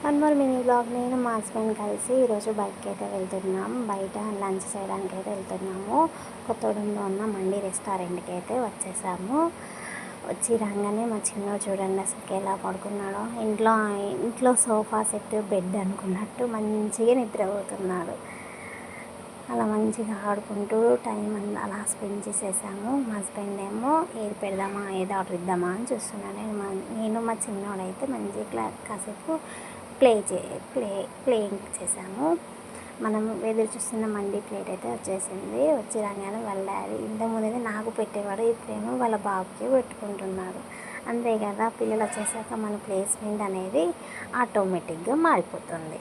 One more mini blog. నేను మా husband కలిసి ఈరోజు బయటకి అయితే వెళ్తున్నాం. బయట లంచ్ చేయడానికి అయితే వెళ్తున్నాము. కొత్తగూడెంలో ఉన్న మండి రెస్టారెంట్కి అయితే వచ్చేసాము. వచ్చి రాగానే మా చిన్నోడు చూడండి అసలు ఎలా పడుకున్నాడో. ఇంట్లో సోఫా సెట్ బెడ్ అనుకున్నట్టు మంచిగా నిద్రపోతున్నాడు. అలా మంచిగా ఆడుకుంటూ టైం అలా స్పెండ్ చేసేసాము. మా హస్బెండ్ ఏమో ఏది పెడదామా ఏది ఆర్డర్ ఇద్దామా అని చూస్తున్నాను. నేను మా చిన్నోడైతే మంచిగా కాసేపు ప్లేయింగ్ చేసాము. మనం ఎదురు చూస్తున్న మండి ప్లేట్ అయితే వచ్చేసింది. వచ్చి రాగానే వాళ్ళ డాడీ ఇంతకుముందు నాకు పెట్టేవాడు, ఇప్పుడేమో వాళ్ళ బాబుకి పెట్టుకుంటున్నారు. అంతే కదా, పిల్లలు వచ్చేసాక మన ప్లేస్మెంట్ అనేది ఆటోమేటిక్గా మారిపోతుంది.